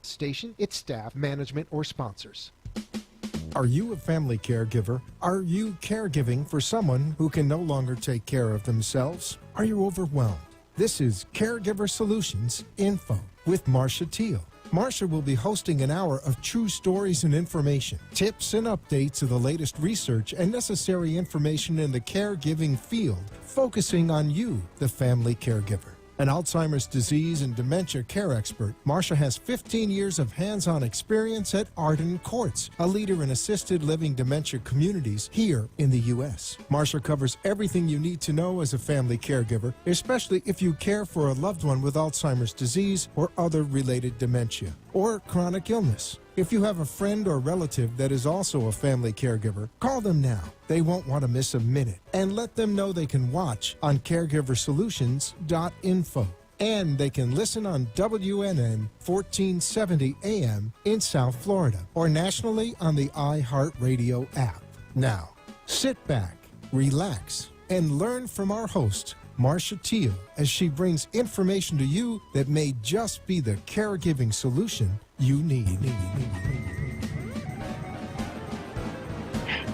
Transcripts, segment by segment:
station, its staff, management, or sponsors. Are you a family caregiver? Are you caregiving for someone who can no longer take care of themselves? Are you overwhelmed? This is Caregiver Solutions Info with Marcia Teal. Marcia will be hosting an hour of true stories and information, tips and updates of the latest research and necessary information in the caregiving field, focusing on you, the family caregiver. An Alzheimer's disease and dementia care expert, Marcia has 15 years of hands-on experience at Arden Courts, a leader in assisted living dementia communities here in the U.S. Marcia covers everything you need to know as a family caregiver, especially if you care for a loved one with Alzheimer's disease or other related dementia or chronic illness. If you have a friend or relative that is also a family caregiver, call them now. They won't want to miss a minute. And let them know they can watch on caregiversolutions.info. And they can listen on WNN 1470 AM in South Florida or nationally on the iHeartRadio app. Now, sit back, relax, and learn from our host, Marcia Teal, as she brings information to you that may just be the caregiving solution you need.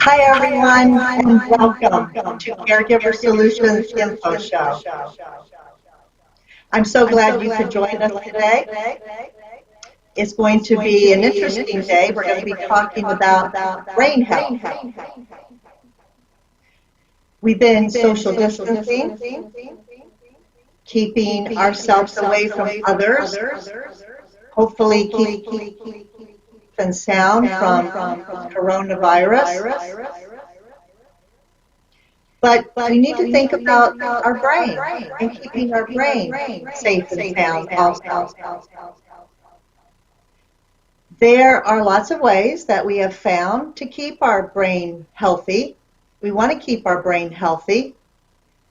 Hi everyone, and welcome to Caregiver Solutions Info Show. I'm so glad you could join us today. It's going to be an interesting day. We're going to be talking about brain health. We've been social distancing, keeping ourselves away from others, hopefully keep and sound from coronavirus. But we need to think about our brain and keeping our brain safe and sound also. There are lots of ways that we have found to keep our brain healthy. We want to keep our brain healthy,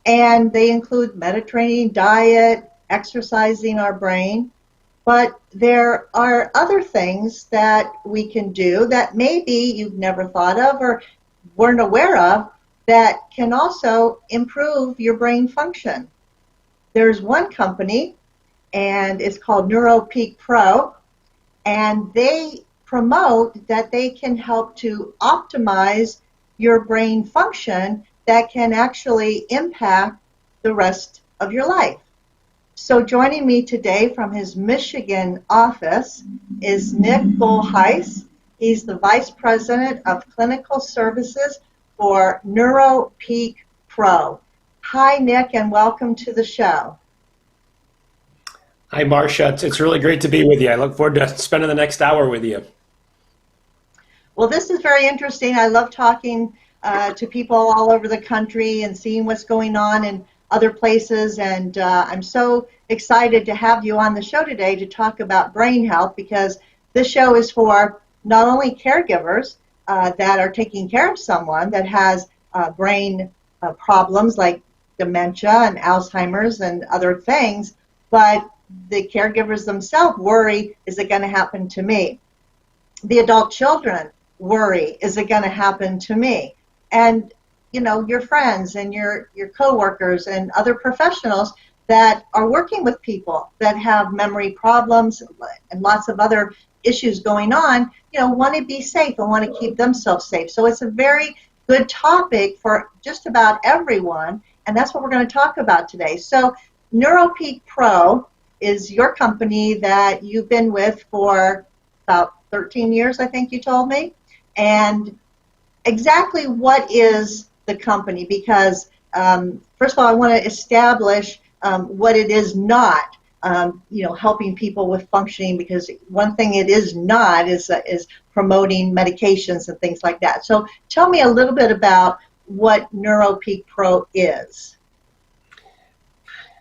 and they include Mediterranean diet, exercising our brain. But there are other things that we can do that maybe you've never thought of or weren't aware of that can also improve your brain function. There's one company, and it's called NeuroPeak Pro, and they promote that they can help to optimize your brain function that can actually impact the rest of your life. So joining me today from his Michigan office is Nick Bullheis. He's the Vice President of Clinical Services for NeuroPeak Pro. Hi, Nick, and welcome to the show. Hi, Marcia. It's really great to be with you. I look forward to spending the next hour with you. Well, this is very interesting. I love talking to people all over the country and seeing what's going on in other places, and I'm so excited to have you on the show today to talk about brain health, because this show is for not only caregivers that are taking care of someone that has brain problems like dementia and Alzheimer's and other things, but the caregivers themselves worry, is it going to happen to me? The adult children worry, is it going to happen to me? And you know, your friends and your coworkers and other professionals that are working with people that have memory problems and lots of other issues going on, you know, want to be safe and want to keep themselves safe. So it's a very good topic for just about everyone, and that's what we're going to talk about today. So NeuroPeak Pro is your company that you've been with for about 13 years, I think you told me. And exactly what is the company? Because first of all, I want to establish what it is not, helping people with functioning, because one thing it is not is promoting medications and things like that. So tell me a little bit about what NeuroPeak Pro is.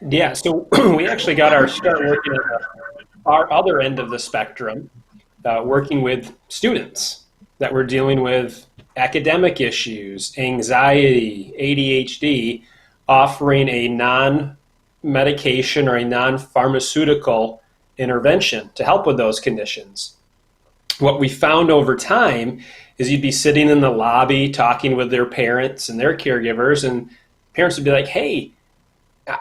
Yeah, so we actually got our start working at our other end of the spectrum, working with students that were dealing with academic issues, anxiety, ADHD, offering a non-medication or a non-pharmaceutical intervention to help with those conditions. What we found over time is you'd be sitting in the lobby talking with their parents and their caregivers, and parents would be like, hey,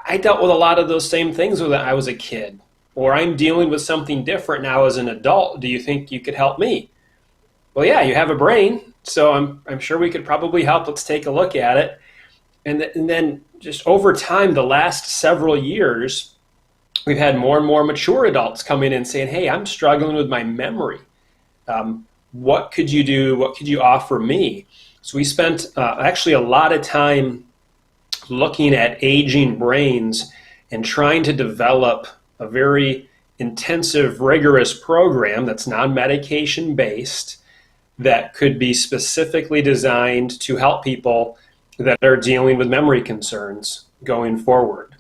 I dealt with a lot of those same things when I was a kid. or I'm dealing with something different now as an adult. Do you think you could help me? Well, yeah, you have a brain, so I'm sure we could probably help. Let's take a look at it. And then just over time, the last several years, we've had more and more mature adults come in and saying, hey, I'm struggling with my memory. What could you do? What could you offer me? So we spent actually a lot of time looking at aging brains and trying to develop a very intensive, rigorous program that's non-medication based that could be specifically designed to help people that are dealing with memory concerns going forward.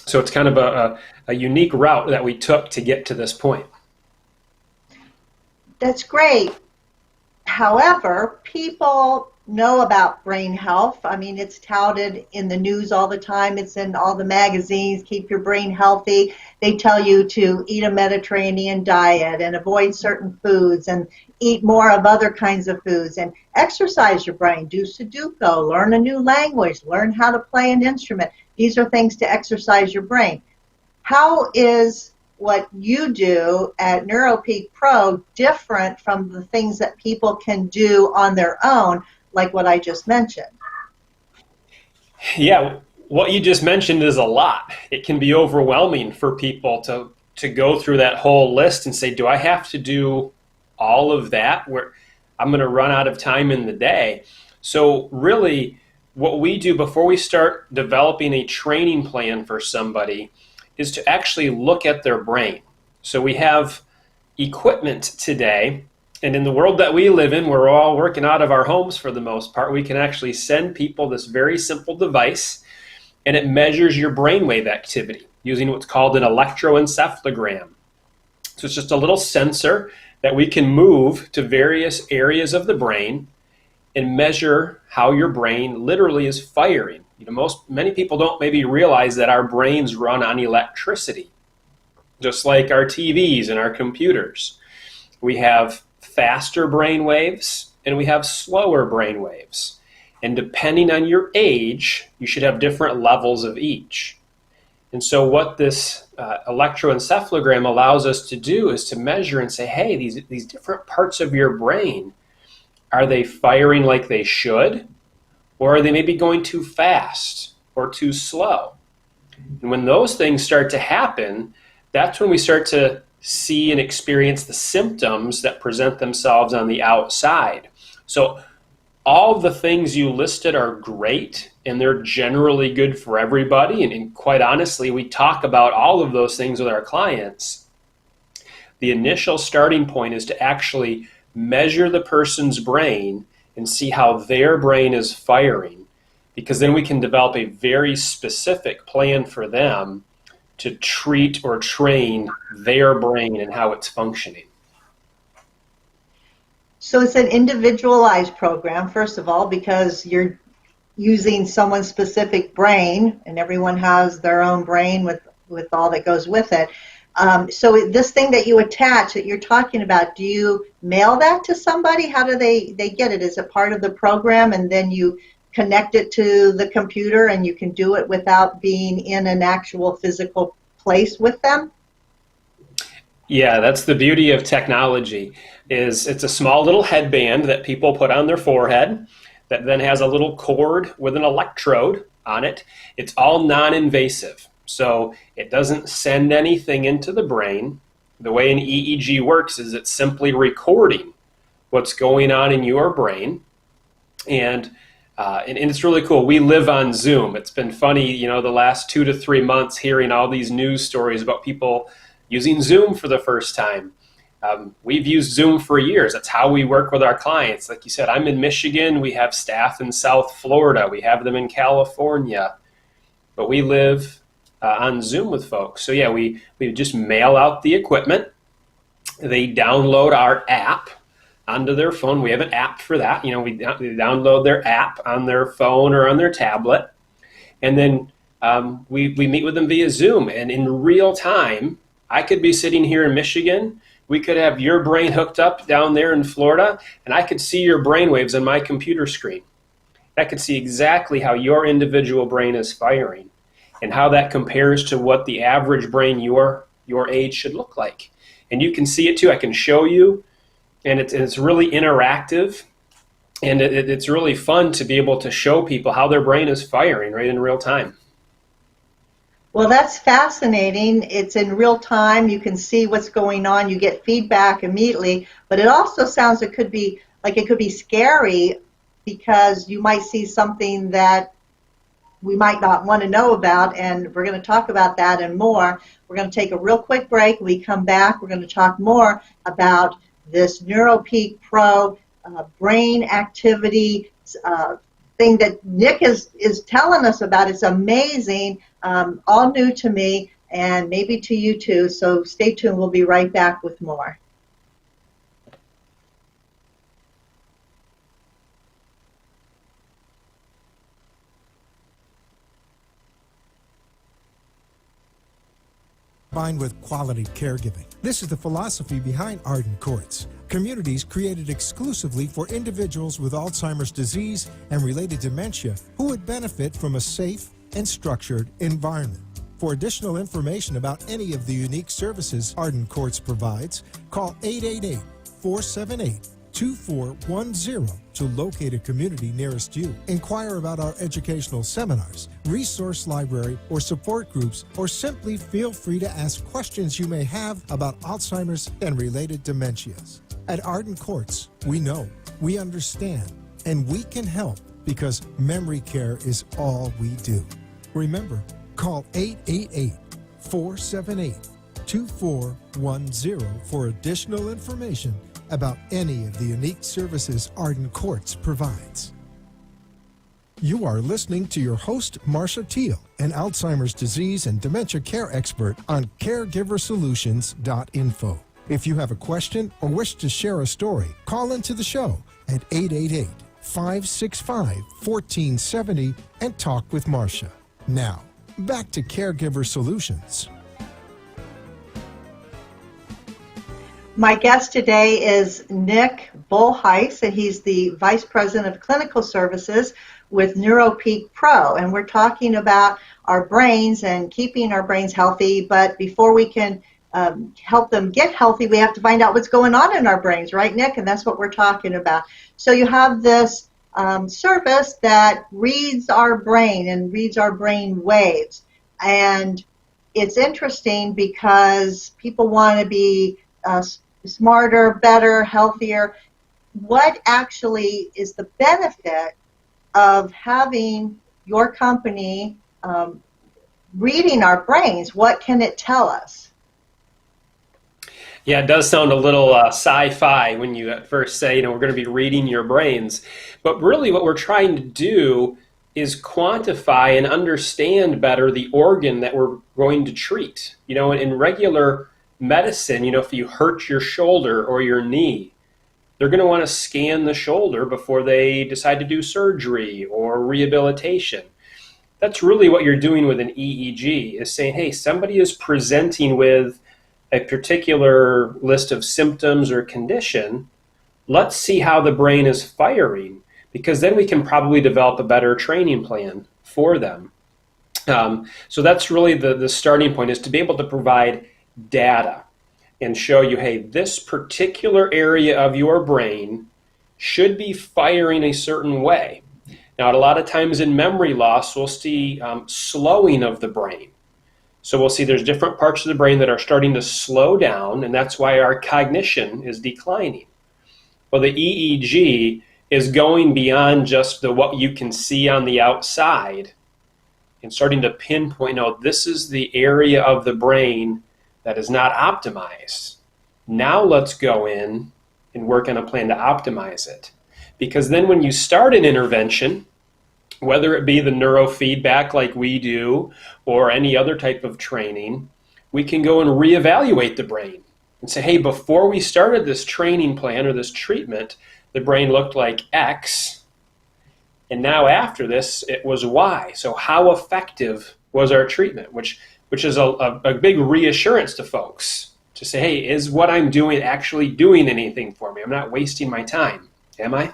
So it's kind of a unique route that we took to get to this point. That's great. However, people know about brain health. I mean, it's touted in the news all the time. It's in all the magazines. Keep your brain healthy. They tell you to eat a Mediterranean diet and avoid certain foods and eat more of other kinds of foods and exercise your brain. Do Sudoku, learn a new language, learn how to play an instrument. These are things to exercise your brain. How is what you do at NeuroPeak Pro different from the things that people can do on their own, like what I just mentioned? Yeah, what you just mentioned is a lot. It can be overwhelming for people to go through that whole list and say, do I have to do all of that? Where I'm going to run out of time in the day. So really, what we do before we start developing a training plan for somebody is to actually look at their brain. So we have equipment today, and in the world that we live in, we're all working out of our homes for the most part. We can actually send people this very simple device, and it measures your brainwave activity using what's called an electroencephalogram. So it's just a little sensor that we can move to various areas of the brain and measure how your brain literally is firing. You know, many people don't maybe realize that our brains run on electricity, just like our TVs and our computers. We have faster brain waves and we have slower brain waves. And depending on your age, you should have different levels of each. And so what this electroencephalogram allows us to do is to measure and say, hey, these different parts of your brain, are they firing like they should? Or are they maybe going too fast or too slow? And when those things start to happen, that's when we start to see and experience the symptoms that present themselves on the outside. So all the things you listed are great, and they're generally good for everybody. And quite honestly, we talk about all of those things with our clients. The initial starting point is to actually measure the person's brain and see how their brain is firing, because then we can develop a very specific plan for them to treat or train their brain and how it's functioning. So it's an individualized program, first of all, because you're using someone's specific brain, and everyone has their own brain with all that goes with it. So this thing that you attach that you're talking about, do you mail that to somebody? How do they get it? Is it part of the program and then you connect it to the computer and you can do it without being in an actual physical place with them? Yeah, that's the beauty of technology. It's a small little headband that people put on their forehead that then has a little cord with an electrode on it. It's all non-invasive. So it doesn't send anything into the brain. The way an EEG works is it's simply recording what's going on in your brain. And it's really cool. We live on Zoom. It's been funny, the last 2 to 3 months hearing all these news stories about people using Zoom for the first time. We've used Zoom for years. That's how we work with our clients. Like you said, I'm in Michigan. We have staff in South Florida. We have them in California. But we live on Zoom with folks. So yeah, we just mail out the equipment. They download our app onto their phone. We have an app for that. We download their app on their phone or on their tablet. And then we meet with them via Zoom. And in real time, I could be sitting here in Michigan. We could have your brain hooked up down there in Florida, and I could see your brain waves on my computer screen. I could see exactly how your individual brain is firing and how that compares to what the average brain you're your age should look like. And you can see it too. I can show you, and it's really interactive, and it's really fun to be able to show people how their brain is firing right in real time. Well, that's fascinating. It's in real time. You can see what's going on. You get feedback immediately. But it also sounds it could be scary, because you might see something that we might not want to know about, and we're going to talk about that and more. We're going to take a real quick break. When we come back, we're going to talk more about this NeuroPeak Pro brain activity thing that Nick is telling us about. It's amazing, all new to me, and maybe to you too. So stay tuned. We'll be right back with more. Combined with quality caregiving. This is the philosophy behind Arden Courts. Communities created exclusively for individuals with Alzheimer's disease and related dementia who would benefit from a safe and structured environment. For additional information about any of the unique services Arden Courts provides, call 888-478-2410 to locate a community nearest you. Inquire about our educational seminars, resource library, or support groups, or simply feel free to ask questions you may have about Alzheimer's and related dementias. At Arden Courts, we know, we understand, and we can help, because memory care is all we do. Remember, call 888-478-2410 for additional information about any of the unique services Arden Courts provides. You are listening to your host, Marcia Teal, an Alzheimer's disease and dementia care expert on caregiversolutions.info. If you have a question or wish to share a story, call into the show at 888-565-1470 and talk with Marcia. Now, back to Caregiver Solutions. My guest today is Nick Bolhuis, and he's the Vice President of Clinical Services with NeuroPeak Pro. And we're talking about our brains and keeping our brains healthy. But before we can help them get healthy, we have to find out what's going on in our brains, right, Nick? And that's what we're talking about. So you have this service that reads our brain and reads our brain waves. And it's interesting because people want to be smarter, better, healthier. What actually is the benefit of having your company reading our brains? What can it tell us? Yeah, it does sound a little sci-fi when you at first say, we're going to be reading your brains. But really what we're trying to do is quantify and understand better the organ that we're going to treat. In regular medicine, if you hurt your shoulder or your knee, they're going to want to scan the shoulder before they decide to do surgery or rehabilitation. That's really what you're doing with an EEG, is saying, hey, somebody is presenting with a particular list of symptoms or condition. Let's see how the brain is firing, because then we can probably develop a better training plan for them. So that's really the starting point, is to be able to provide data and show you, hey, this particular area of your brain should be firing a certain way. Now, a lot of times in memory loss, we'll see slowing of the brain. So we'll see there's different parts of the brain that are starting to slow down, and that's why our cognition is declining. Well, the EEG is going beyond just what you can see on the outside and starting to pinpoint, this is the area of the brain that is not optimized. Now let's go in and work on a plan to optimize it. Because then when you start an intervention, whether it be the neurofeedback like we do or any other type of training, we can go and reevaluate the brain and say, hey, before we started this training plan or this treatment, the brain looked like X, and now after this, it was Y. So how effective was our treatment, which is a big reassurance to folks to say, hey, is what I'm doing actually doing anything for me? I'm not wasting my time, am I?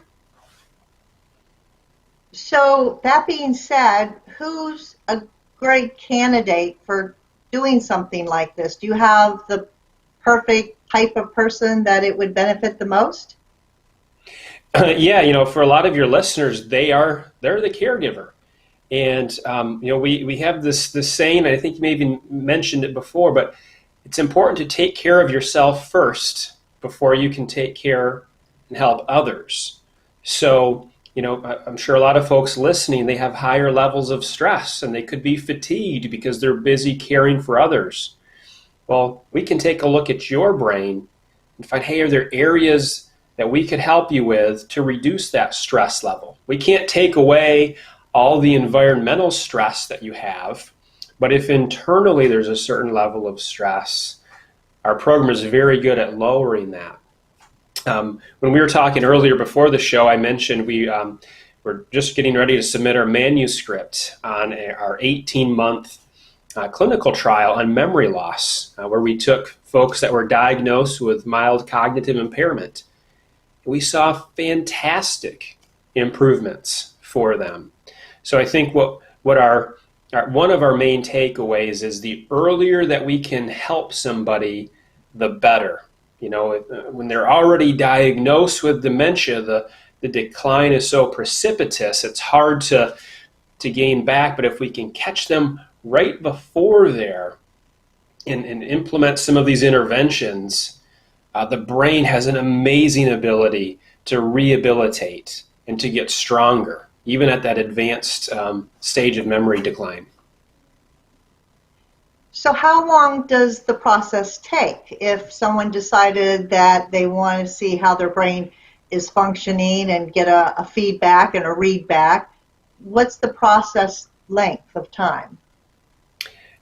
So that being said, who's a great candidate for doing something like this? Do you have the perfect type of person that it would benefit the most? Yeah, for a lot of your listeners, they're the caregiver. And we have this saying, I think you may have even mentioned it before, but it's important to take care of yourself first before you can take care and help others. So, I'm sure a lot of folks listening, they have higher levels of stress and they could be fatigued because they're busy caring for others. Well, we can take a look at your brain and find, hey, are there areas that we could help you with to reduce that stress level? We can't take away all the environmental stress that you have, but if internally there's a certain level of stress, our program is very good at lowering that. When we were talking earlier before the show, I mentioned we're just getting ready to submit our manuscript on our 18-month clinical trial on memory loss, where we took folks that were diagnosed with mild cognitive impairment. We saw fantastic improvements for them. So I think what one of our main takeaways is the earlier that we can help somebody, the better. When they're already diagnosed with dementia, the decline is so precipitous, it's hard to gain back. But if we can catch them right before there and implement some of these interventions, the brain has an amazing ability to rehabilitate and to get stronger, even at that advanced stage of memory decline. So how long does the process take if someone decided that they want to see how their brain is functioning and get a feedback and a read back? What's the process length of time?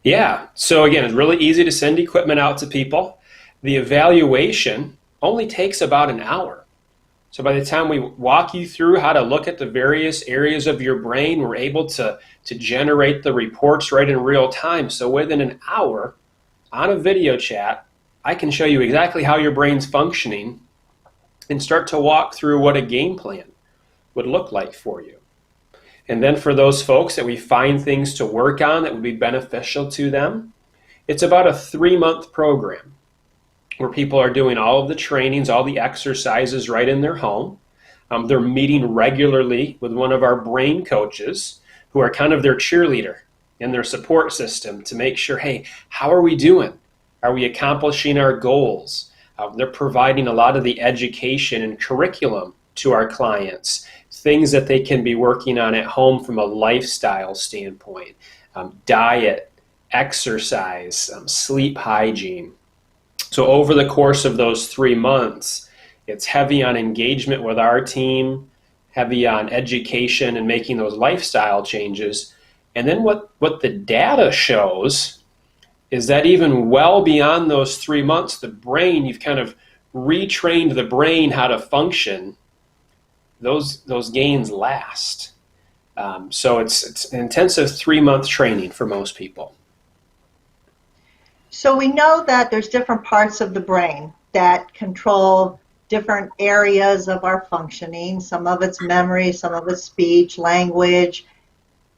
Yeah, so again, it's really easy to send equipment out to people. The evaluation only takes about an hour. So by the time we walk you through how to look at the various areas of your brain, we're able to generate the reports right in real time. So within an hour on a video chat, I can show you exactly how your brain's functioning and start to walk through what a game plan would look like for you. And then for those folks that we find things to work on that would be beneficial to them, it's about a 3-month program where people are doing all of the trainings, all the exercises right in their home. They're meeting regularly with one of our brain coaches who are kind of their cheerleader and their support system to make sure, hey, how are we doing? Are we accomplishing our goals? They're providing a lot of the education and curriculum to our clients, things that they can be working on at home from a lifestyle standpoint, diet, exercise, sleep hygiene. So over the course of those 3 months, it's heavy on engagement with our team, heavy on education and making those lifestyle changes. And then what the data shows is that even well beyond those 3 months, the brain, you've kind of retrained the brain how to function. Those gains last. So it's an intensive 3-month training for most people. So we know that there's different parts of the brain that control different areas of our functioning. Some of it's memory, some of it's speech, language.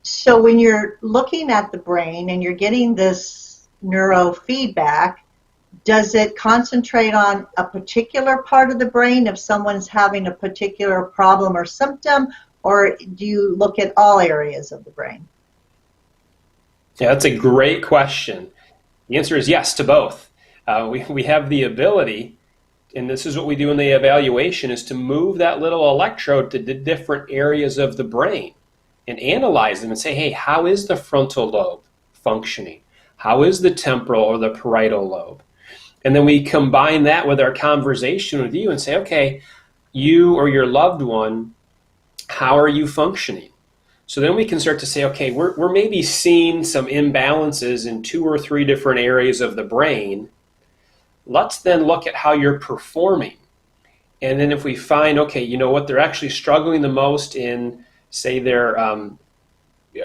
So when you're looking at the brain and you're getting this neurofeedback, does it concentrate on a particular part of the brain if someone's having a particular problem or symptom, or do you look at all areas of the brain? Yeah, that's a great question. The answer is yes to both. We have the ability, and this is what we do in the evaluation, is to move that little electrode to the different areas of the brain and analyze them and say, hey, how is the frontal lobe functioning? How is the temporal or the parietal lobe? And then we combine that with our conversation with you and say, okay, you or your loved one, how are you functioning? So then we can start to say, okay, we're maybe seeing some imbalances in 2 or 3 different areas of the brain. Let's then look at how you're performing. And then if we find, okay, you know what, they're actually struggling the most in, say, their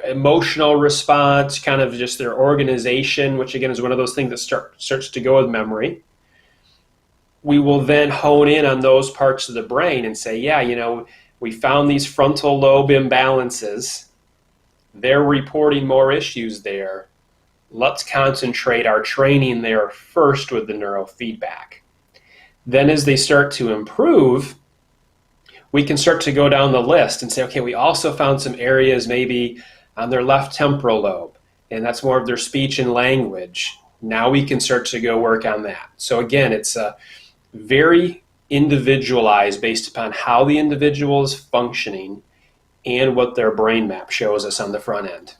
emotional response, kind of just their organization, which again is one of those things that starts to go with memory. We will then hone in on those parts of the brain and say, yeah, you know, we found these frontal lobe imbalances. They're reporting more issues there. let's concentrate our training there first with the neurofeedback. Then as they start to improve, we can start to go down the list and say, okay, we also found some areas maybe on their left temporal lobe, and that's more of their speech and language. Now we can start to go work on that. So again, it's very individualized based upon how the individual is functioning and what their brain map shows us on the front end.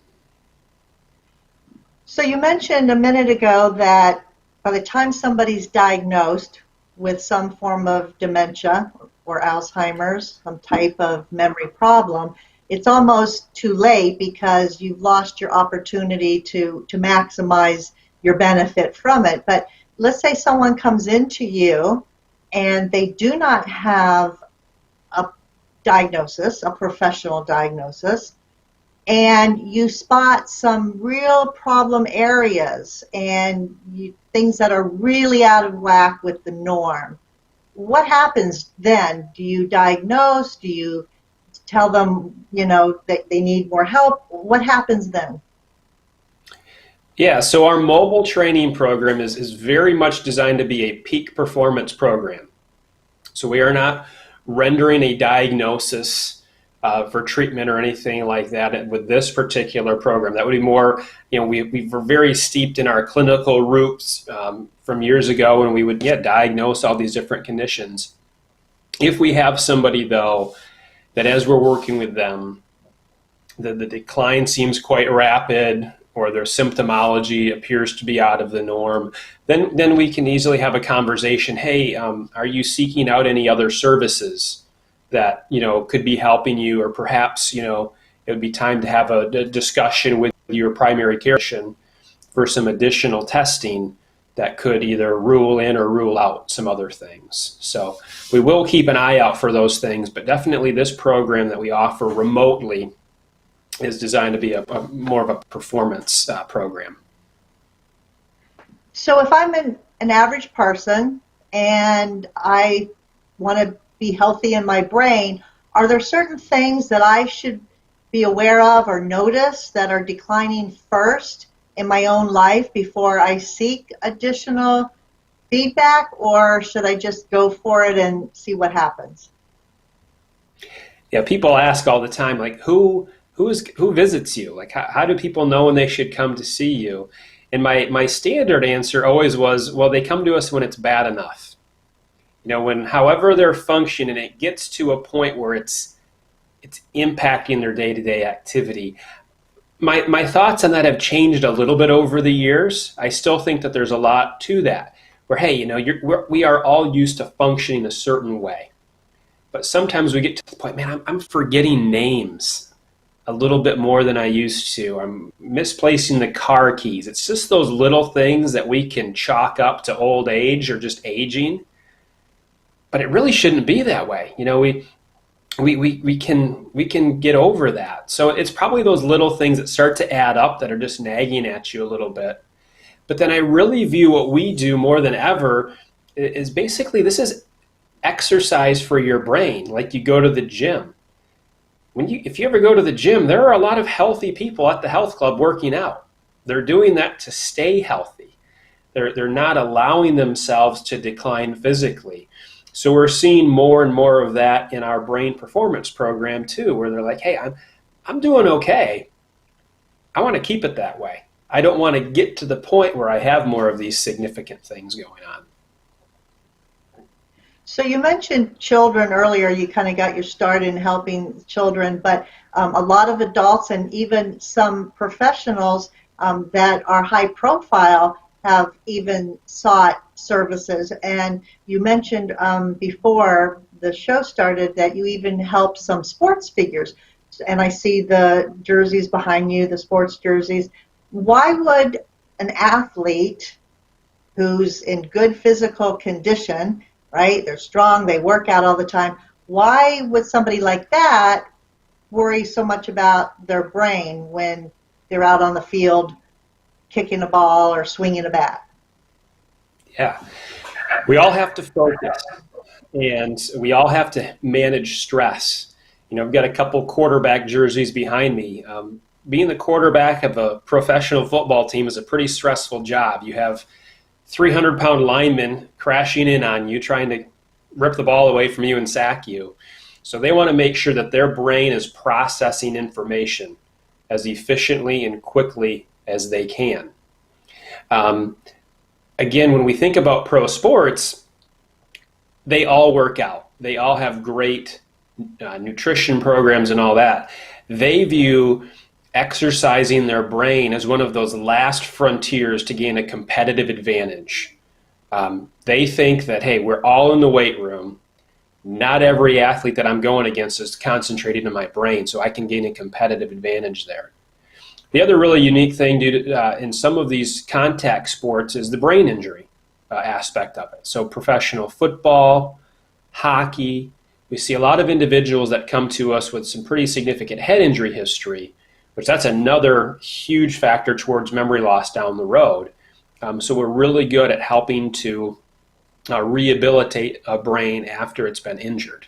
So you mentioned a minute ago that by the time somebody's diagnosed with some form of dementia or Alzheimer's, some type of memory problem, it's almost too late because you've lost your opportunity to maximize your benefit from it. But let's say someone comes into you and they do not have a diagnosis, a professional diagnosis, and you spot some real problem areas and things that are really out of whack with the norm. What happens then? Do you diagnose? Do you tell them, that they need more help? What happens then? Yeah, so our mobile training program is very much designed to be a peak performance program. So we are not rendering a diagnosis for treatment or anything like that with this particular program. That would be more, we were very steeped in our clinical roots from years ago, and we would diagnose all these different conditions. If we have somebody, though, that as we're working with them, the decline seems quite rapid, or their symptomology appears to be out of the norm, then we can easily have a conversation. Hey, are you seeking out any other services that could be helping you, or perhaps it would be time to have a discussion with your primary care physician for some additional testing that could either rule in or rule out some other things. So we will keep an eye out for those things, but definitely this program that we offer remotely is designed to be a more of a performance program. So if I'm an average person and I want to be healthy in my brain, are there certain things that I should be aware of or notice that are declining first in my own life before I seek additional feedback, or should I just go for it and see what happens? Yeah, people ask all the time, like, who visits you? Like, how do people know when they should come to see you? And my standard answer always was, well, they come to us when it's bad enough. When however they're functioning, it gets to a point where it's impacting their day-to-day activity. My thoughts on that have changed a little bit over the years. I still think that there's a lot to that, where, hey, we are all used to functioning a certain way. But sometimes we get to the point, man, I'm forgetting names a little bit more than I used to. I'm misplacing the car keys. It's just those little things that we can chalk up to old age or just aging. But it really shouldn't be that way. We can get over that. So it's probably those little things that start to add up that are just nagging at you a little bit. But then I really view what we do more than ever is basically, this is exercise for your brain, like you go to the gym. If you ever go to the gym, there are a lot of healthy people at the health club working out. They're doing that to stay healthy. They're not allowing themselves to decline physically. So we're seeing more and more of that in our brain performance program too, where they're like, hey, I'm doing okay. I want to keep it that way. I don't want to get to the point where I have more of these significant things going on. So you mentioned children earlier. You kind of got your start in helping children, but a lot of adults and even some professionals that are high profile have even sought services. And you mentioned before the show started that you even helped some sports figures. And I see the jerseys behind you, the sports jerseys. Why would an athlete who's in good physical condition, right? They're strong, they work out all the time. Why would somebody like that worry so much about their brain when they're out on the field kicking a ball or swinging a bat? Yeah, we all have to focus, and we all have to manage stress. I've got a couple quarterback jerseys behind me. being the quarterback of a professional football team is a pretty stressful job. You have 300-pound linemen crashing in on you, trying to rip the ball away from you and sack you. So they want to make sure that their brain is processing information as efficiently and quickly as they can. Again, when we think about pro sports, they all work out. They all have great nutrition programs and all that. They view exercising their brain as one of those last frontiers to gain a competitive advantage. They think that, hey, we're all in the weight room. Not every athlete that I'm going against is concentrating in my brain, so I can gain a competitive advantage there. The other really unique thing in some of these contact sports is the brain injury aspect of it. So professional football, hockey, we see a lot of individuals that come to us with some pretty significant head injury history, which that's another huge factor towards memory loss down the road. So we're really good at helping to rehabilitate a brain after it's been injured.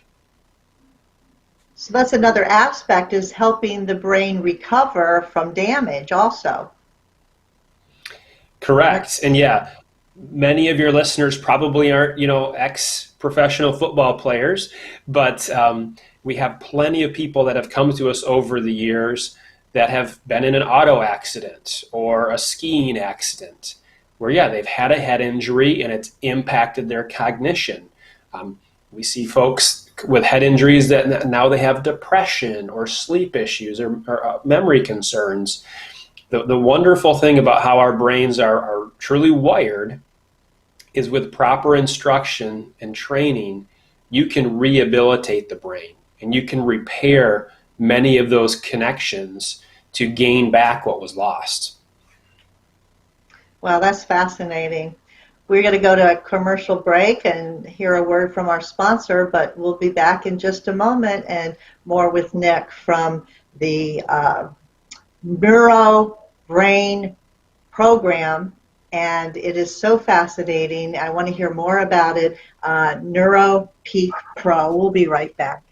So that's another aspect, is helping the brain recover from damage also. Correct. And yeah, many of your listeners probably aren't, ex-professional football players, but we have plenty of people that have come to us over the years that have been in an auto accident or a skiing accident where, they've had a head injury and it's impacted their cognition. We see folks with head injuries that now they have depression or sleep issues or memory concerns. The wonderful thing about how our brains are truly wired is with proper instruction and training, you can rehabilitate the brain and you can repair many of those connections to gain back what was lost. Wow, that's fascinating. We're going to go to a commercial break and hear a word from our sponsor, but we'll be back in just a moment and more with Nick from the Neuro Brain program. And it is so fascinating. I want to hear more about it. Neuro Peak Pro. We'll be right back.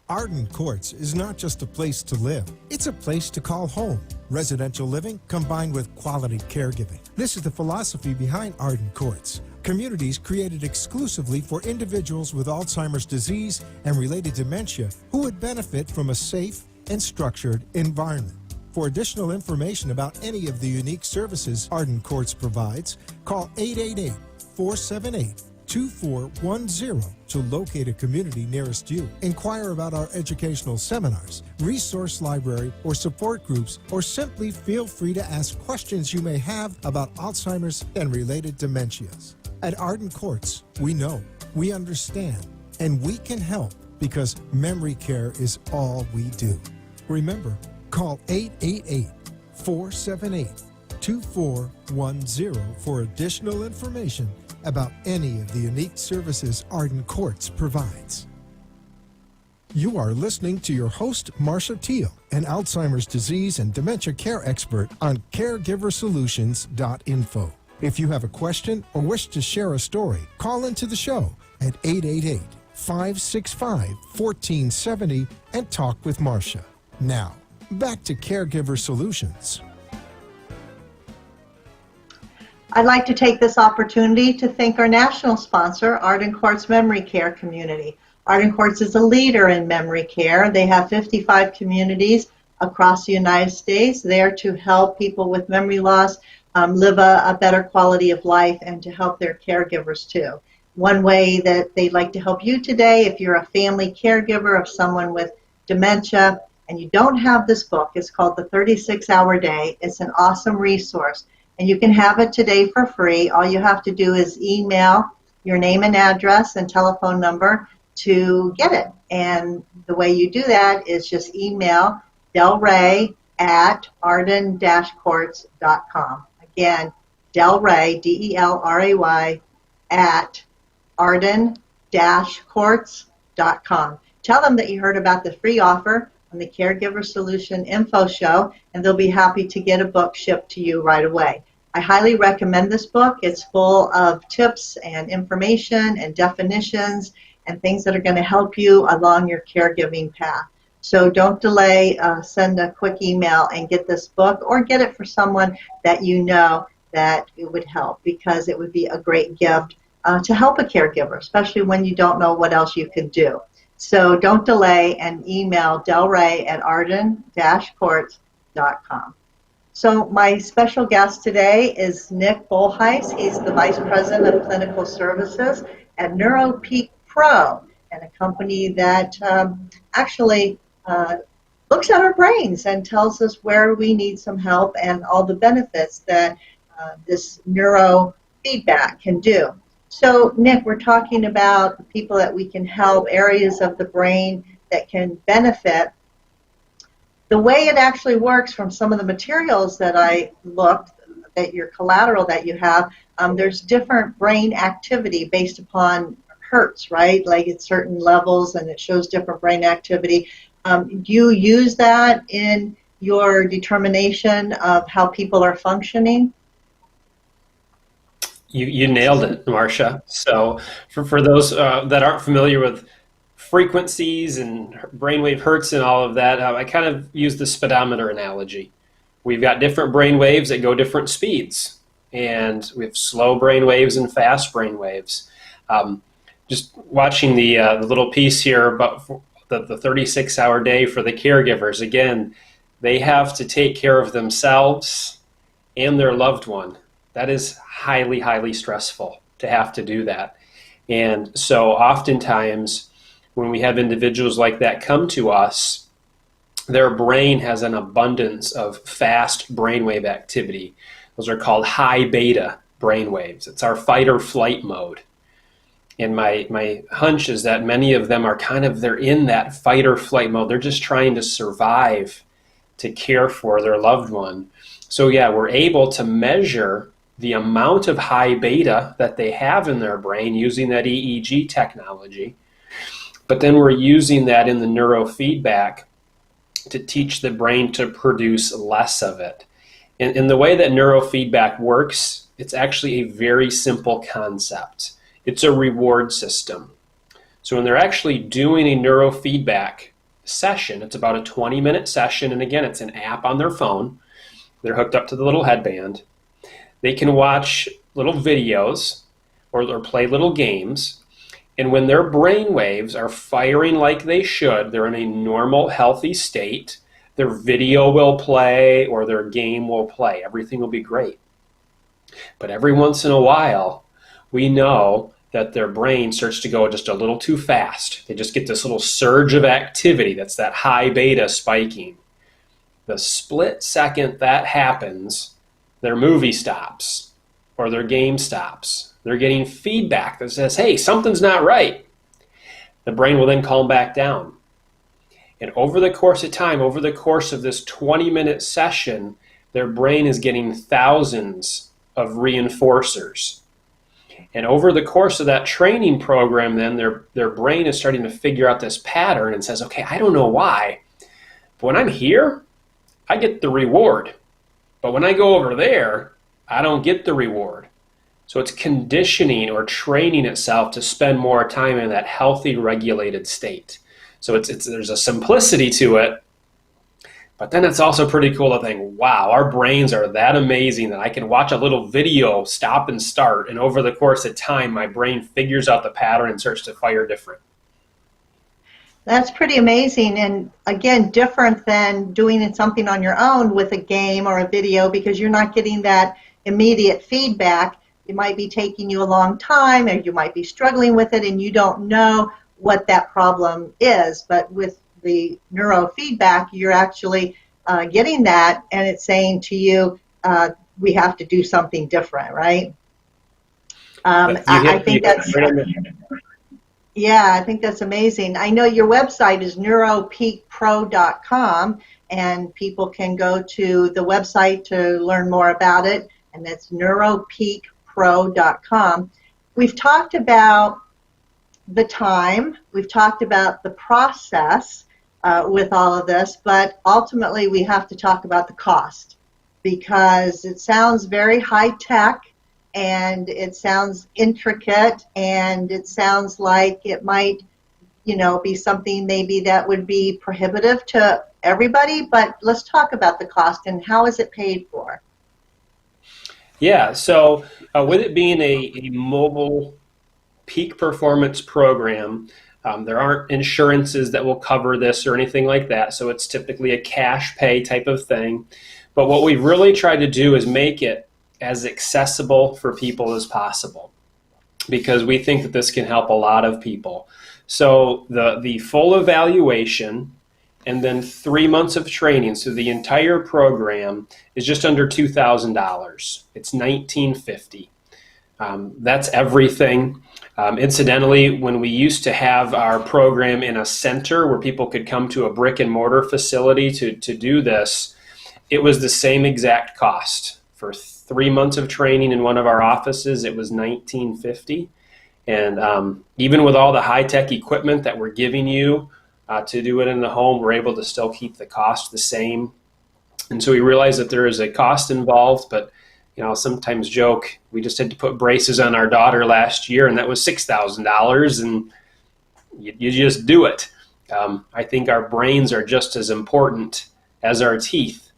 Arden Courts is not just a place to live, it's a place to call home. Residential living combined with quality caregiving. This is the philosophy behind Arden Courts. Communities created exclusively for individuals with Alzheimer's disease and related dementia who would benefit from a safe and structured environment. For additional information about any of the unique services Arden Courts provides, call 888-478-2410 to locate a community nearest you. Inquire about our educational seminars, resource library, or support groups, or simply feel free to ask questions you may have about Alzheimer's and related dementias. At Arden Courts, we know, we understand, and we can help because memory care is all we do. Remember, call 888-478-2410 for additional information about any of the unique services Arden Courts provides. You are listening to your host, Marcia Teal, an Alzheimer's disease and dementia care expert on caregiversolutions.info. If you have a question or wish to share a story, call into the show at 888-565-1470 and talk with Marcia. Now, back to Caregiver Solutions. I'd like to take this opportunity to thank our national sponsor, Arden Courts Memory Care Community. Arden Courts is a leader in memory care. They have 55 communities across the United States there to help people with memory loss live a better quality of life and to help their caregivers too. One way that they'd like to help you today, if you're a family caregiver of someone with dementia and you don't have this book, it's called The 36-Hour Day. It's an awesome resource. And you can have it today for free. All you have to do is email your name and address and telephone number to get it. And the way you do that is just email Delray at arden-courts.com. Again, Delray, D-E-L-R-A-Y, at arden-courts.com. Tell them that you heard about the free offer on the Caregiver Solution Info Show, and they'll be happy to get a book shipped to you right away. I highly recommend this book. It's full of tips and information and definitions and things that are going to help you along your caregiving path. So don't delay. Send a quick email and get this book, or get it for someone that you know that it would help, because it would be a great gift to help a caregiver, especially when you don't know what else you could do. So don't delay, and email delray@arden-courts.com. So my special guest today is Nick Bolhuis. He's the Vice President of Clinical Services at NeuroPeak Pro, and a company that actually looks at our brains and tells us where we need some help and all the benefits that this neurofeedback can do. So, Nick, we're talking about the people that we can help, areas of the brain that can benefit. The way it actually works, from some of the materials that I looked, that your collateral that you have, there's different brain activity based upon hertz, right? Like at certain levels, and it shows different brain activity. Do you use that in your determination of how people are functioning? You nailed it, Marcia. So for those that aren't familiar with frequencies and brainwave hertz and all of that, I kind of use the speedometer analogy. We've got different brain waves that go different speeds, and we have slow brain waves and fast brain waves. Just watching the little piece here about the 36-hour day for the caregivers. Again, they have to take care of themselves and their loved one. That is highly, highly stressful to have to do that. And so oftentimes when we have individuals like that come to us, their brain has an abundance of fast brainwave activity. Those are called high beta brainwaves. It's our fight or flight mode. And my hunch is that many of them are they're in that fight or flight mode. They're just trying to survive, to care for their loved one. So yeah, we're able to measure the amount of high beta that they have in their brain using that EEG technology. But then we're using that in the neurofeedback to teach the brain to produce less of it. And the way that neurofeedback works, it's actually a very simple concept. It's a reward system. So when they're actually doing a neurofeedback session, it's about a 20-minute session, and again, it's an app on their phone. They're hooked up to the little headband. They can watch little videos or play little games, and when their brain waves are firing like they should, they're in a normal, healthy state, their video will play or their game will play. Everything will be great. But every once in a while, we know that their brain starts to go just a little too fast. They just get this little surge of activity. That's that high beta spiking. The split second that happens, their movie stops or their game stops. They're getting feedback that says, hey, something's not right. The brain will then calm back down. And over the course of time, over the course of this 20-minute session, their brain is getting thousands of reinforcers. And over the course of that training program, then their brain is starting to figure out this pattern and says, okay, I don't know why, but when I'm here, I get the reward. But when I go over there, I don't get the reward. So it's conditioning or training itself to spend more time in that healthy, regulated state. So there's a simplicity to it, but then it's also pretty cool to think, wow, our brains are that amazing that I can watch a little video, stop and start, and over the course of time, my brain figures out the pattern and starts to fire different. That's pretty amazing, and again, different than doing something on your own with a game or a video, because you're not getting that immediate feedback. It might be taking you a long time, or you might be struggling with it and you don't know what that problem is. But with the neurofeedback, you're actually getting that, and it's saying to you, we have to do something different, right? I think that's... Yeah, I think that's amazing. I know your website is neuropeakpro.com, and people can go to the website to learn more about it, and that's neuropeakpro.com. We've talked about the time, we've talked about the process with all of this, but ultimately we have to talk about the cost. because it sounds very high tech and it sounds intricate and it sounds like it might, be something maybe that would be prohibitive to everybody. But let's talk about the cost and how is it paid for? Yeah, so with it being a mobile peak performance program, there aren't insurances that will cover this or anything like that, so it's typically a cash pay type of thing. But what we've really tried to do is make it as accessible for people as possible, because we think that this can help a lot of people. So the full evaluation and then 3 months of training, so the entire program is just under $2,000. It's $1,950. That's everything. Incidentally, when we used to have our program in a center where people could come to a brick and mortar facility to do this, it was the same exact cost. For 3 months of training in one of our offices, it was $1,950. And even with all the high-tech equipment that we're giving you to do it in the home, we're able to still keep the cost the same. And so we realize that there is a cost involved, but sometimes joke, we just had to put braces on our daughter last year, and that was $6,000, and you just do it. I think our brains are just as important as our teeth.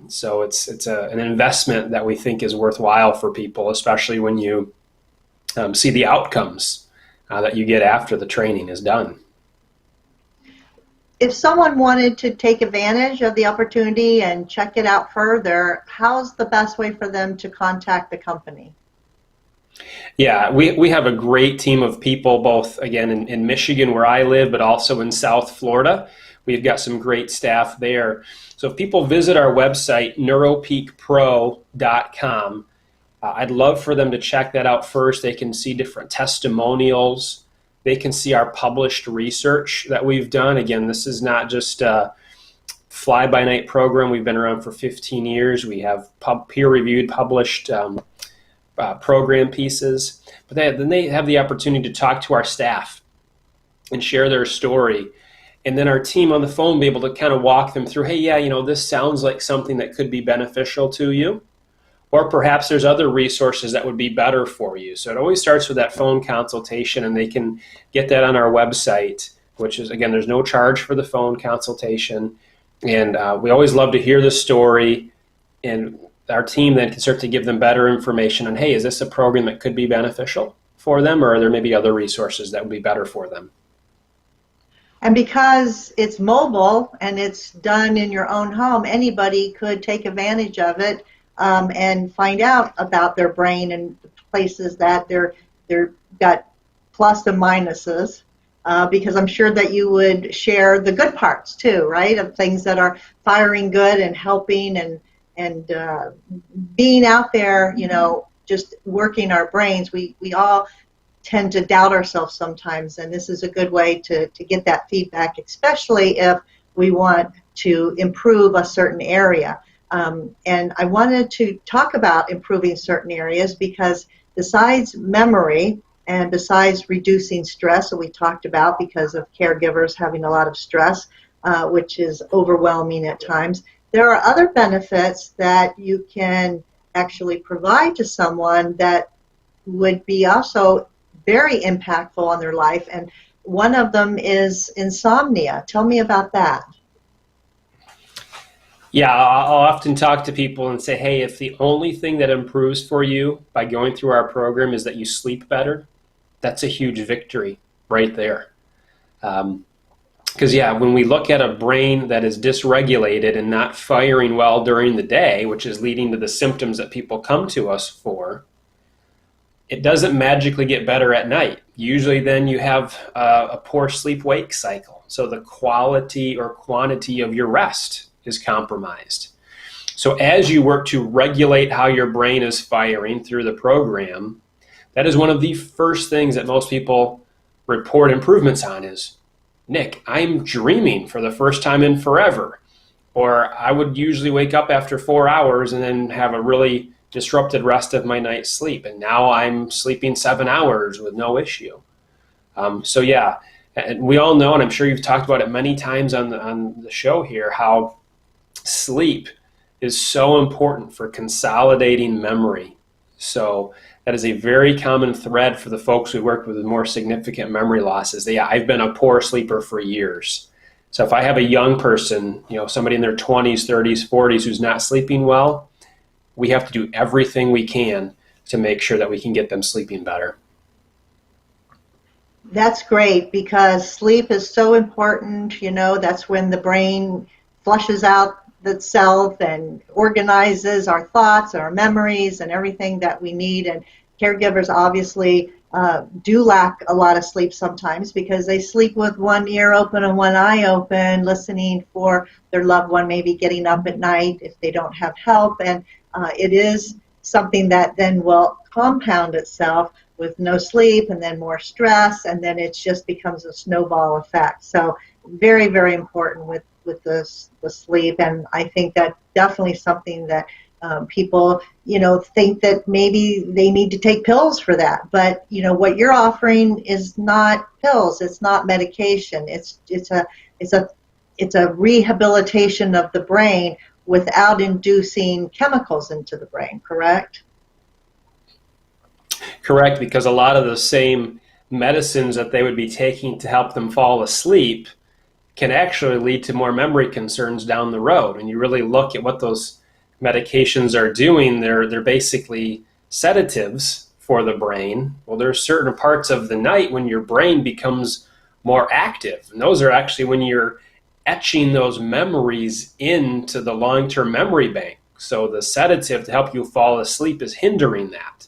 So it's an investment that we think is worthwhile for people, especially when you see the outcomes that you get after the training is done. If someone wanted to take advantage of the opportunity and check it out further, how's the best way for them to contact the company? Yeah, we have a great team of people, both, again, in Michigan where I live, but also in South Florida. We've got some great staff there. So if people visit our website, neuropeakpro.com, I'd love for them to check that out first. They can see different testimonials. They can see our published research that we've done. Again, this is not just a fly-by-night program. We've been around for 15 years. We have peer-reviewed, published program pieces. But then they have the opportunity to talk to our staff and share their story. And then our team on the phone be able to kind of walk them through, hey, yeah, this sounds like something that could be beneficial to you. Or perhaps there's other resources that would be better for you. So it always starts with that phone consultation, and they can get that on our website, which is, again, there's no charge for the phone consultation. And we always love to hear the story, and our team then can start to give them better information on, hey, is this a program that could be beneficial for them, or are there maybe other resources that would be better for them? And because it's mobile and it's done in your own home, anybody could take advantage of it and find out about their brain and places that they're got plus and minuses. Because I'm sure that you would share the good parts too, right? Of things that are firing good and helping and being out there, just working our brains. We all tend to doubt ourselves sometimes, and this is a good way to get that feedback, especially if we want to improve a certain area. And I wanted to talk about improving certain areas because besides memory and besides reducing stress that we talked about because of caregivers having a lot of stress, which is overwhelming at times, there are other benefits that you can actually provide to someone that would be also very impactful on their life. And one of them is insomnia. Tell me about that. Yeah, I'll often talk to people and say, hey, if the only thing that improves for you by going through our program is that you sleep better, that's a huge victory right there. Because, when we look at a brain that is dysregulated and not firing well during the day, which is leading to the symptoms that people come to us for, it doesn't magically get better at night. Usually then you have a poor sleep-wake cycle. So the quality or quantity of your rest is compromised. So as you work to regulate how your brain is firing through the program, that is one of the first things that most people report improvements on is, Nick, I'm dreaming for the first time in forever. Or I would usually wake up after 4 hours and then have a really disrupted rest of my night's sleep. And now I'm sleeping 7 hours with no issue. And we all know, and I'm sure you've talked about it many times on the show here, how sleep is so important for consolidating memory. So that is a very common thread for the folks we work with more significant memory losses. I've been a poor sleeper for years. So if I have a young person, somebody in their 20s, 30s, 40s who's not sleeping well, we have to do everything we can to make sure that we can get them sleeping better. That's great, because sleep is so important. That's when the brain flushes out itself and organizes our thoughts, our memories, and everything that we need. And caregivers obviously do lack a lot of sleep sometimes, because they sleep with one ear open and one eye open, listening for their loved one maybe getting up at night if they don't have help. And it is something that then will compound itself with no sleep, and then more stress, and then it just becomes a snowball effect. So very, very important with the sleep. And I think that definitely something that people, think that maybe they need to take pills for that. But, what you're offering is not pills. It's not medication. It's a rehabilitation of the brain without inducing chemicals into the brain, correct? Correct, because a lot of the same medicines that they would be taking to help them fall asleep can actually lead to more memory concerns down the road. And you really look at what those medications are doing, they're basically sedatives for the brain. Well, there's certain parts of the night when your brain becomes more active, and those are actually when you're etching those memories into the long-term memory bank. So the sedative to help you fall asleep is hindering that.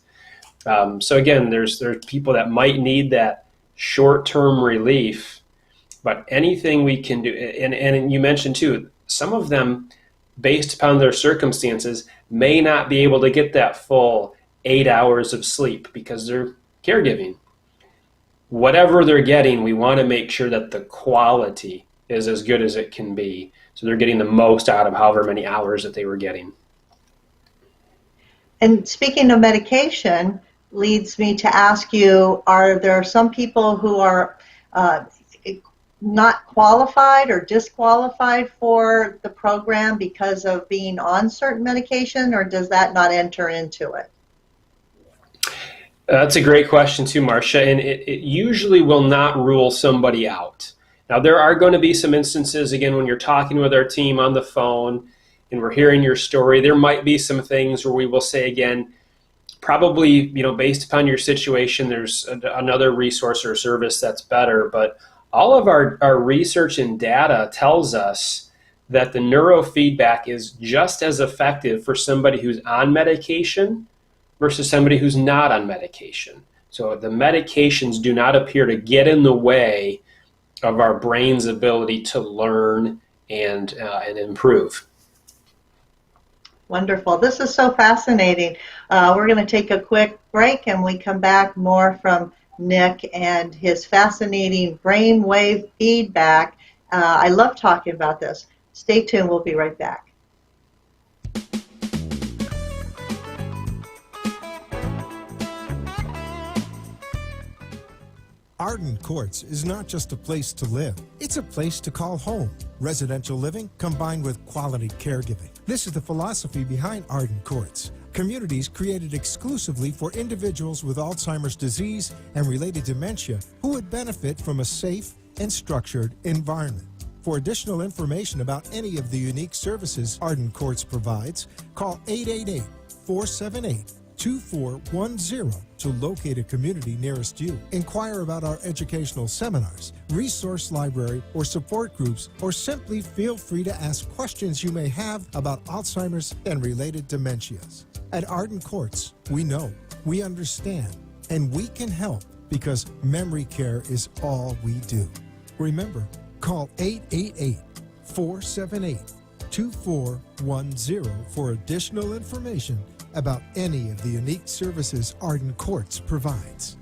So again, there's people that might need that short-term relief, but anything we can do, and you mentioned too, some of them, based upon their circumstances, may not be able to get that full 8 hours of sleep because they're caregiving. Whatever they're getting, we want to make sure that the quality is as good as it can be, so they're getting the most out of however many hours that they were getting. And speaking of medication, leads me to ask you, are there some people who are not qualified or disqualified for the program because of being on certain medication, or does that not enter into it? That's a great question too, Marcia, and it usually will not rule somebody out. Now, there are going to be some instances, again, when you're talking with our team on the phone and we're hearing your story, there might be some things where we will say, again, probably, based upon your situation, there's another resource or service that's better. But all of our research and data tells us that the neurofeedback is just as effective for somebody who's on medication versus somebody who's not on medication. So the medications do not appear to get in the way of our brain's ability to learn and improve. Wonderful. This is so fascinating. We're going to take a quick break, and we come back more from Nick and his fascinating brainwave feedback. I love talking about this. Stay tuned. We'll be right back. Arden Courts is not just a place to live, it's a place to call home. Residential living combined with quality caregiving. This is the philosophy behind Arden Courts. Communities created exclusively for individuals with Alzheimer's disease and related dementia who would benefit from a safe and structured environment. For additional information about any of the unique services Arden Courts provides, call 888-478-2410 to locate a community nearest you. Inquire about our educational seminars, resource library, or support groups, or simply feel free to ask questions you may have about Alzheimer's and related dementias. At Arden Courts, we know, we understand, and we can help because memory care is all we do. Remember, call 888-478-2410 for additional information about any of the unique services Arden Courts provides.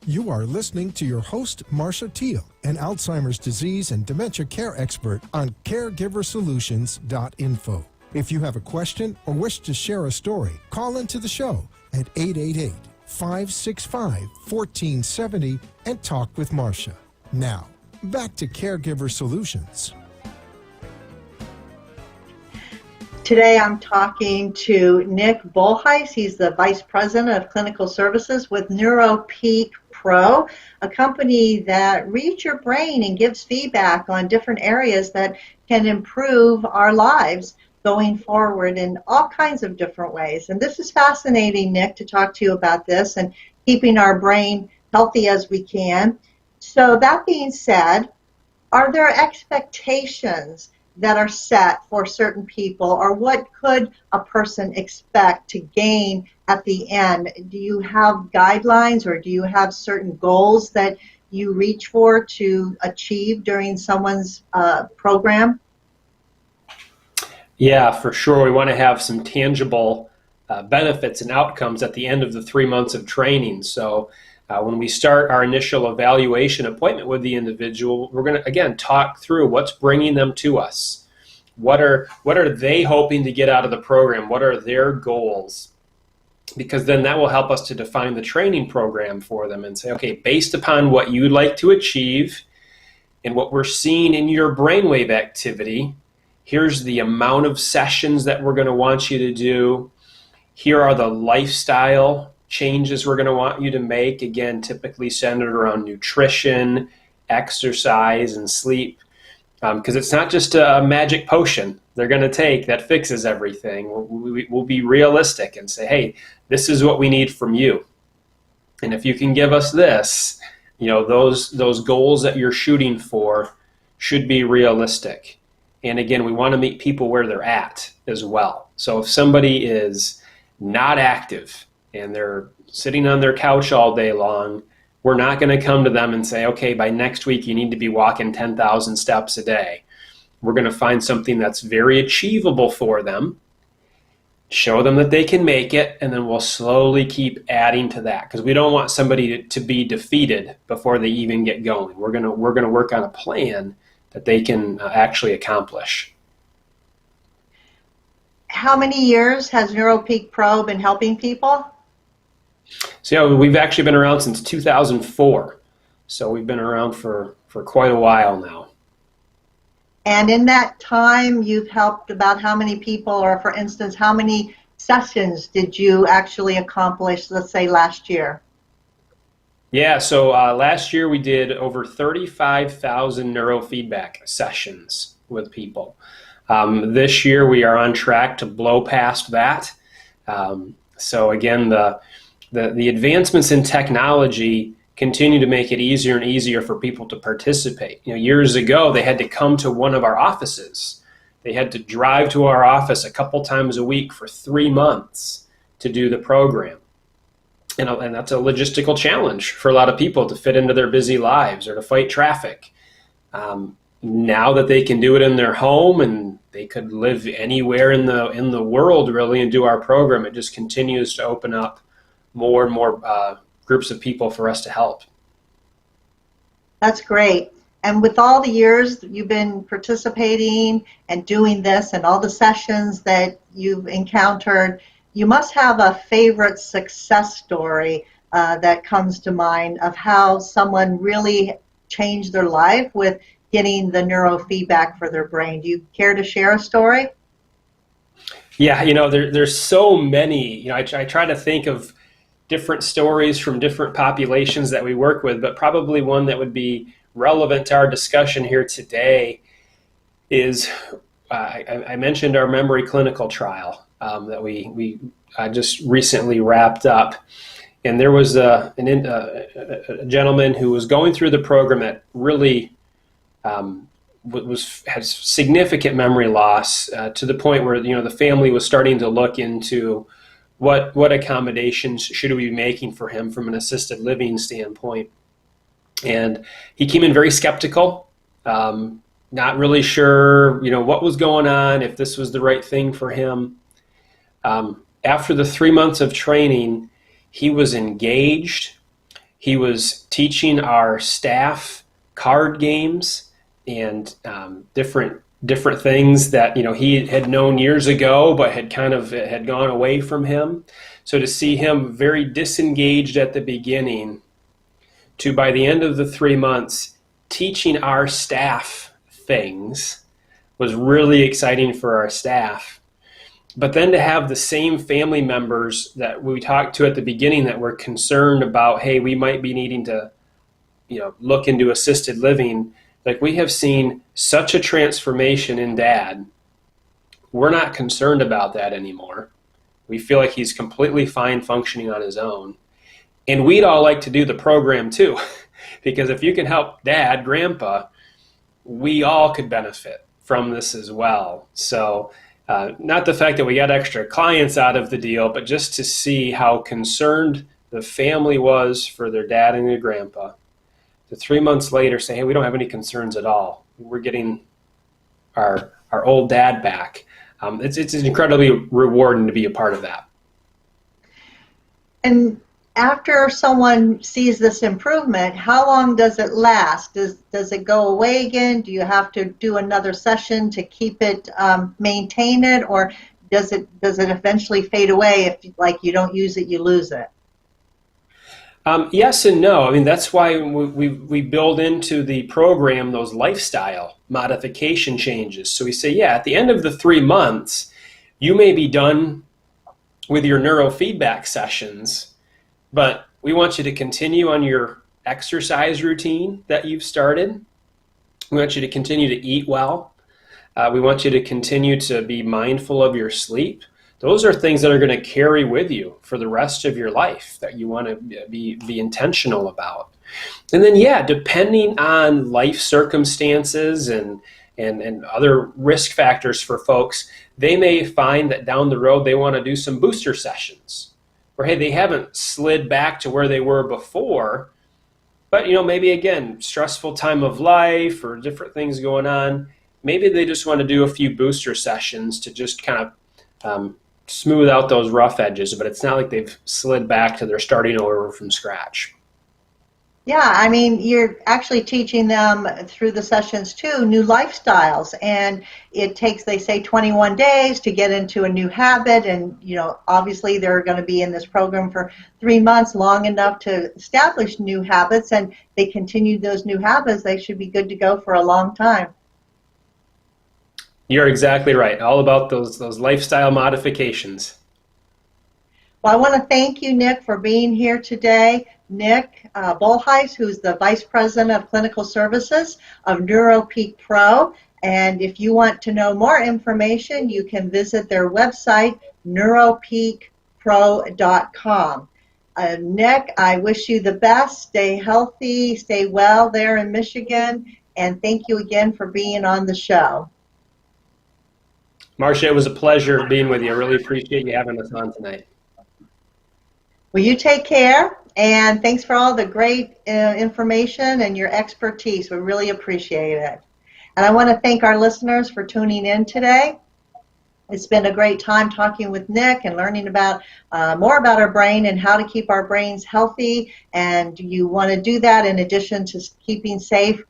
You are listening to your host, Marcia Teal, an Alzheimer's disease and dementia care expert on caregiversolutions.info. If you have a question or wish to share a story, call into the show at 888-565-1470 and talk with Marcia. Now, back to Caregiver Solutions. Today I'm talking to Nick Bolhuis. He's the Vice President of Clinical Services with NeuroPeak Pro, a company that reads your brain and gives feedback on different areas that can improve our lives going forward in all kinds of different ways. And this is fascinating, Nick, to talk to you about this and keeping our brain healthy as we can. So that being said, are there expectations that are set for certain people, or what could a person expect to gain at the end? Do you have guidelines, or do you have certain goals that you reach for to achieve during someone's program? Yeah, for sure. We want to have some tangible benefits and outcomes at the end of the 3 months of training. So when we start our initial evaluation appointment with the individual, we're going to, again, talk through what's bringing them to us. What are they hoping to get out of the program? What are their goals? Because then that will help us to define the training program for them and say, okay, based upon what you'd like to achieve and what we're seeing in your brainwave activity, here's the amount of sessions that we're going to want you to do. Here are the lifestyle changes we're going to want you to make, again, typically centered around nutrition, exercise, and sleep. Because it's not just a magic potion they're going to take that fixes everything. We'll be realistic and say, hey, this is what we need from you. And if you can give us this, those goals that you're shooting for should be realistic. And again, we want to meet people where they're at as well. So if somebody is not active and they're sitting on their couch all day long, we're not going to come to them and say, okay, by next week you need to be walking 10,000 steps a day. We're going to find something that's very achievable for them, show them that they can make it, and then we'll slowly keep adding to that, because we don't want somebody to be defeated before they even get going. We're going to work on a plan that they can actually accomplish. How many years has NeuroPeak Pro been helping people? So we've actually been around since 2004. So we've been around for quite a while now. And in that time, you've helped about how many people, or for instance, how many sessions did you actually accomplish, let's say, last year? Yeah, so last year we did over 35,000 neurofeedback sessions with people. This year we are on track to blow past that. So again, the advancements in technology continue to make it easier and easier for people to participate. Years ago they had to come to one of our offices. They had to drive to our office a couple times a week for 3 months to do the program. And that's a logistical challenge for a lot of people to fit into their busy lives or to fight traffic. Now that they can do it in their home and they could live anywhere in the world really and do our program, it just continues to open up more and more groups of people for us to help. That's great. And with all the years you've been participating and doing this and all the sessions that you've encountered, you must have a favorite success story that comes to mind of how someone really changed their life with getting the neurofeedback for their brain. Do you care to share a story? Yeah, there's so many. I try to think of different stories from different populations that we work with, but probably one that would be relevant to our discussion here today is I mentioned our memory clinical trial that we just recently wrapped up. And there was a gentleman who was going through the program that really has significant memory loss to the point where the family was starting to look into what accommodations should we be making for him from an assisted living standpoint. And he came in very skeptical, not really sure what was going on, if this was the right thing for him. After the 3 months of training, he was engaged. He was teaching our staff card games and different things that he had known years ago, but had gone away from him. So to see him very disengaged at the beginning, to by the end of the 3 months teaching our staff things, was really exciting for our staff. But then to have the same family members that we talked to at the beginning that were concerned about, hey, we might be needing to, look into assisted living. Like, we have seen such a transformation in Dad. We're not concerned about that anymore. We feel like he's completely fine functioning on his own. And we'd all like to do the program too, because if you can help Dad, Grandpa, we all could benefit from this as well. So not the fact that we got extra clients out of the deal, but just to see how concerned the family was for their dad and their grandpa. To 3 months later say, hey, we don't have any concerns at all. We're getting our old dad back. It's incredibly rewarding to be a part of that. And after someone sees this improvement, how long does it last? Does it go away again? Do you have to do another session to keep it, maintain it, or does it eventually fade away if, like, you don't use it, you lose it? Yes and no. I mean, that's why we build into the program those lifestyle modification changes. So we say, yeah, at the end of the 3 months, you may be done with your neurofeedback sessions, but we want you to continue on your exercise routine that you've started. We want you to continue to eat well. We want you to continue to be mindful of your sleep. Those are things that are going to carry with you for the rest of your life that you want to be intentional about. And then, yeah, depending on life circumstances and other risk factors for folks, they may find that down the road they want to do some booster sessions. Or, hey, they haven't slid back to where they were before, but, maybe, again, stressful time of life or different things going on. Maybe they just want to do a few booster sessions to just kind of smooth out those rough edges, but it's not like they've slid back to their starting over from scratch. Yeah, I mean, you're actually teaching them through the sessions too, new lifestyles, and it takes, they say, 21 days to get into a new habit, and obviously they're going to be in this program for 3 months, long enough to establish new habits, and they continue those new habits, they should be good to go for a long time. You're exactly right. All about those lifestyle modifications. Well, I want to thank you, Nick, for being here today. Nick Bolhuis, who's the Vice President of Clinical Services of NeuroPeak Pro. And if you want to know more information, you can visit their website, neuropeakpro.com. Nick, I wish you the best. Stay healthy, stay well there in Michigan, and thank you again for being on the show. Marcia, it was a pleasure being with you. I really appreciate you having us on tonight. Well, you take care, and thanks for all the great information and your expertise. We really appreciate it. And I want to thank our listeners for tuning in today. It's been a great time talking with Nick and learning about more about our brain and how to keep our brains healthy. And you want to do that in addition to keeping safe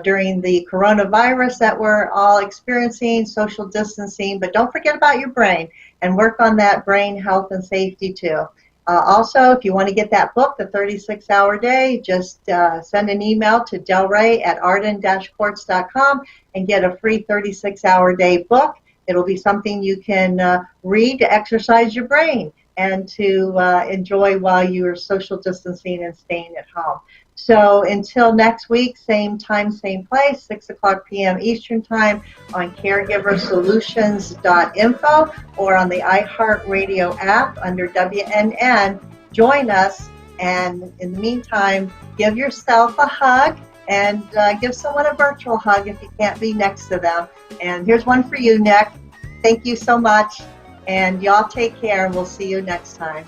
during the coronavirus that we're all experiencing, social distancing. But don't forget about your brain and work on that brain health and safety too. Also, if you want to get that book, The 36-Hour Day, just send an email to delray@arden-courts.com and get a free 36-hour day book. It'll be something you can read to exercise your brain and to enjoy while you're social distancing and staying at home. So until next week, same time, same place, 6 o'clock p.m. Eastern Time on caregiversolutions.info or on the iHeartRadio app under WNN. Join us, and in the meantime, give yourself a hug and give someone a virtual hug if you can't be next to them. And here's one for you, Nick. Thank you so much, and y'all take care, and we'll see you next time.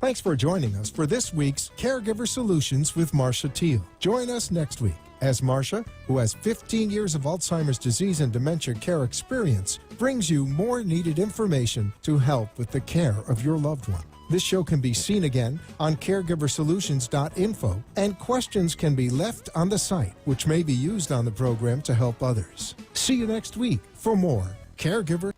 Thanks for joining us for this week's Caregiver Solutions with Marcia Teal. Join us next week as Marcia, who has 15 years of Alzheimer's disease and dementia care experience, brings you more needed information to help with the care of your loved one. This show can be seen again on caregiversolutions.info, and questions can be left on the site, which may be used on the program to help others. See you next week for more Caregiver